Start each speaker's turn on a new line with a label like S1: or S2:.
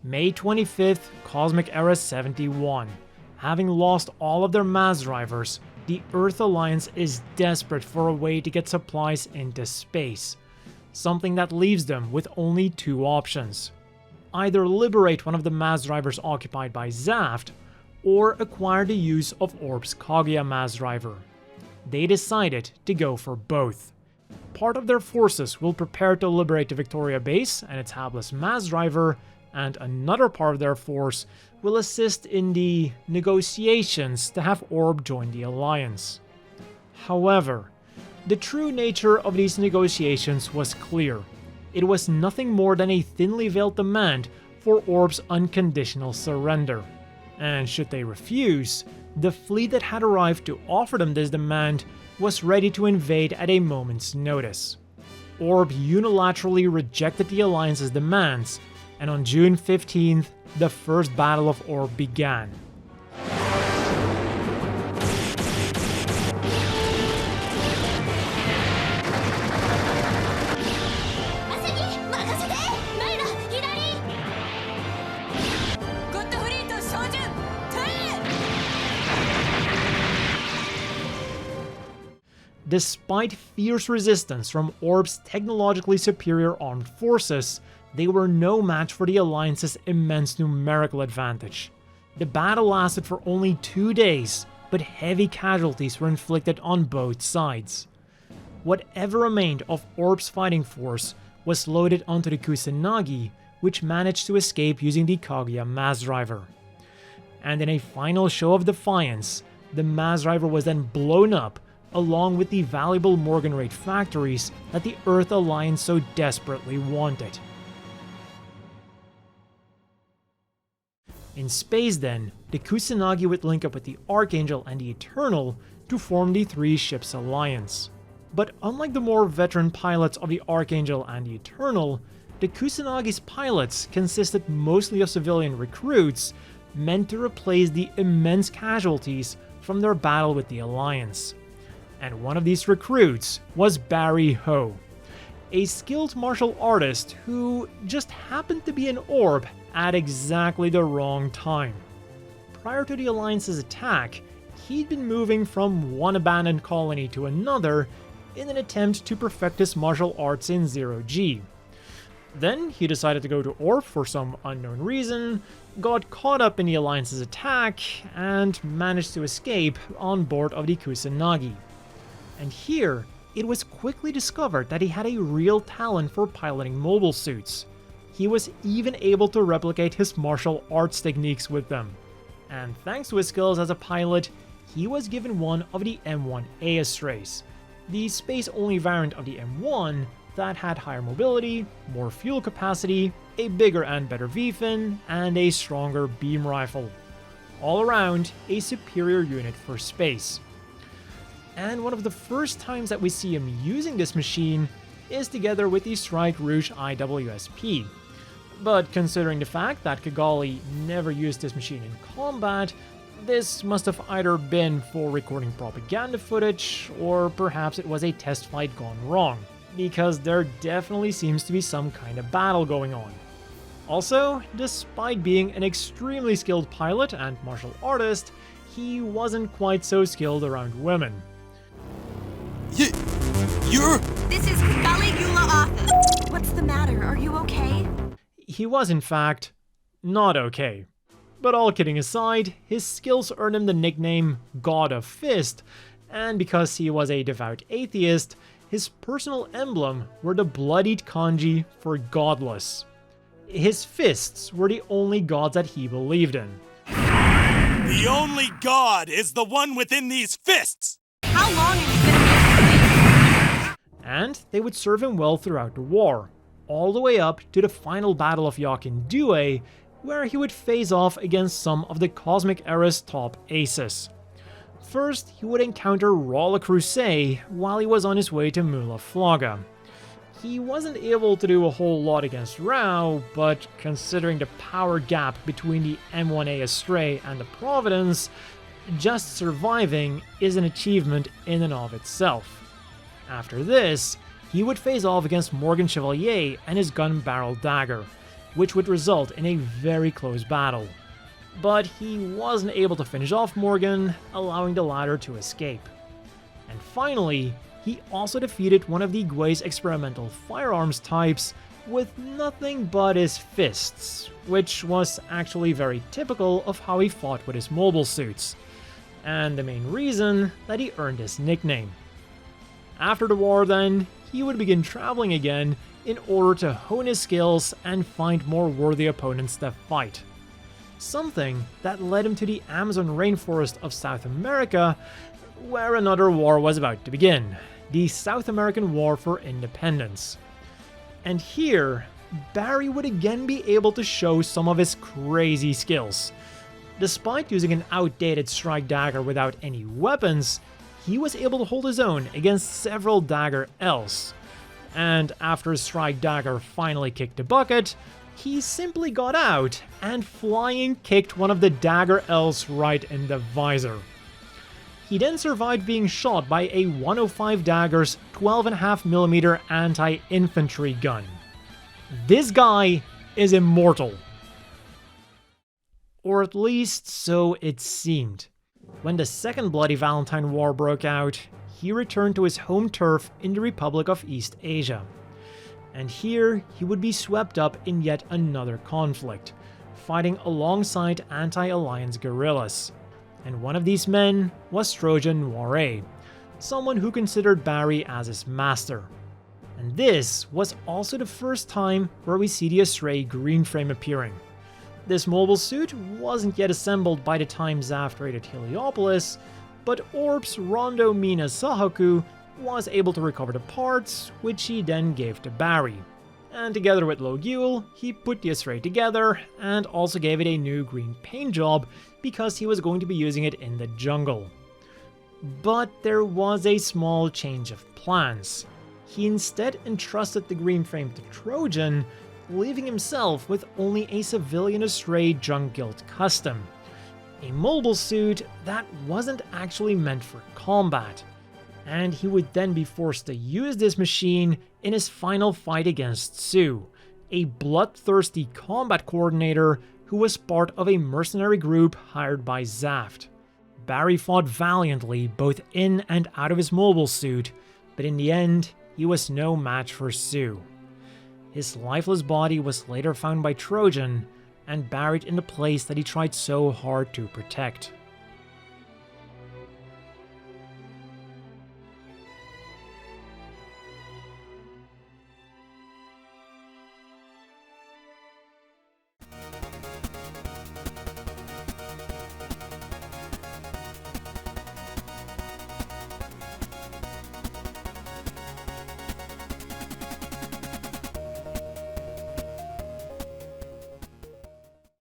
S1: May 25th, Cosmic Era 71. Having lost all of their mass drivers, the Earth Alliance is desperate for a way to get supplies into space, something that leaves them with only two options. Either liberate one of the mass drivers occupied by Zaft, or acquire the use of Orb's Kaguya mass driver. They decided to go for both. Part of their forces will prepare to liberate the Victoria base and its hapless mass driver, and another part of their force will assist in the negotiations to have Orb join the Alliance. However, the true nature of these negotiations was clear. It was nothing more than a thinly veiled demand for Orb's unconditional surrender. And should they refuse, the fleet that had arrived to offer them this demand was ready to invade at a moment's notice. Orb unilaterally rejected the Alliance's demands, and on June 15th, the first Battle of Orb began. Despite fierce resistance from Orb's technologically superior armed forces, they were no match for the Alliance's immense numerical advantage. The battle lasted for only 2 days, but heavy casualties were inflicted on both sides. Whatever remained of Orb's fighting force was loaded onto the Kusanagi, which managed to escape using the Kaguya mass driver. And in a final show of defiance, the mass driver was then blown up, along with the valuable Morganrate factories that the Earth Alliance so desperately wanted. In space then, the Kusanagi would link up with the Archangel and the Eternal to form the three ships alliance. But unlike the more veteran pilots of the Archangel and the Eternal, the Kusanagi's pilots consisted mostly of civilian recruits meant to replace the immense casualties from their battle with the Alliance. And one of these recruits was Barry Ho, a skilled martial artist who just happened to be an Orb at exactly the wrong time. Prior to the Alliance's attack, he'd been moving from one abandoned colony to another in an attempt to perfect his martial arts in Zero-G. Then he decided to go to Orb for some unknown reason, got caught up in the Alliance's attack, and managed to escape on board of the Kusanagi. And here, it was quickly discovered that he had a real talent for piloting mobile suits. He was even able to replicate his martial arts techniques with them. And thanks to his skills as a pilot, he was given one of the M1A Astrays, the space-only variant of the M1 that had higher mobility, more fuel capacity, a bigger and better V-fin, and a stronger beam rifle. All around, a superior unit for space. And one of the first times that we see him using this machine is together with the Strike Rouge IWSP. But considering the fact that Kigali never used this machine in combat, this must have either been for recording propaganda footage, or perhaps it was a test fight gone wrong, because there definitely seems to be some kind of battle going on. Also, despite being an extremely skilled pilot and martial artist, he wasn't quite so skilled around women.
S2: You're...
S3: This is Caligula office. What's the matter? Are you okay?
S1: He was, in fact, not okay. But all kidding aside, his skills earned him the nickname God of Fist, and because he was a devout atheist, his personal emblem were the bloodied kanji for godless. His fists were the only gods that he believed in.
S2: The only god is the one within these fists!
S3: How long have you been in this?
S1: And they would serve him well throughout the war, all the way up to the final battle of Yakin Due, where he would face off against some of the Cosmic Era's top aces. First, he would encounter Rolla Crusade while he was on his way to Mula Flaga. He wasn't able to do a whole lot against Rao, but considering the power gap between the M1A Astray and the Providence, just surviving is an achievement in and of itself. After this, he would face off against Morgan Chevalier and his gun barrel dagger, which would result in a very close battle. But he wasn't able to finish off Morgan, allowing the latter to escape. And finally, he also defeated one of the Gui's experimental firearms types with nothing but his fists, which was actually very typical of how he fought with his mobile suits, and the main reason that he earned his nickname. After the war then, he would begin traveling again in order to hone his skills and find more worthy opponents to fight. Something that led him to the Amazon rainforest of South America, where another war was about to begin, the South American War for Independence. And here, Barry would again be able to show some of his crazy skills. Despite using an outdated strike dagger without any weapons, he was able to hold his own against several dagger elves. And after his strike dagger finally kicked the bucket, he simply got out and flying kicked one of the dagger elves right in the visor. He then survived being shot by a 105 Daggers 12.5mm anti-infantry gun. This guy is immortal. Or at least so it seemed. When the Second Bloody Valentine War broke out, he returned to his home turf in the Republic of East Asia. And here he would be swept up in yet another conflict, fighting alongside anti-Alliance guerrillas. And one of these men was Trojan Noire, someone who considered Barry as his master. And this was also the first time where we see the Astray green frame appearing. This mobile suit wasn't yet assembled by the time Zaft raided Heliopolis, but Orb's Rondo Mina Sahaku was able to recover the parts, which he then gave to Barry. And together with Logule, he put the Astray together and also gave it a new green paint job because he was going to be using it in the jungle. But there was a small change of plans. He instead entrusted the green frame to Trojan, leaving himself with only a civilian Astray Junk Guild custom. A mobile suit that wasn't actually meant for combat. And he would then be forced to use this machine in his final fight against Sue, a bloodthirsty combat coordinator who was part of a mercenary group hired by Zaft. Barry fought valiantly both in and out of his mobile suit, but in the end, he was no match for Sue. His lifeless body was later found by Trojan and buried in the place that he tried so hard to protect.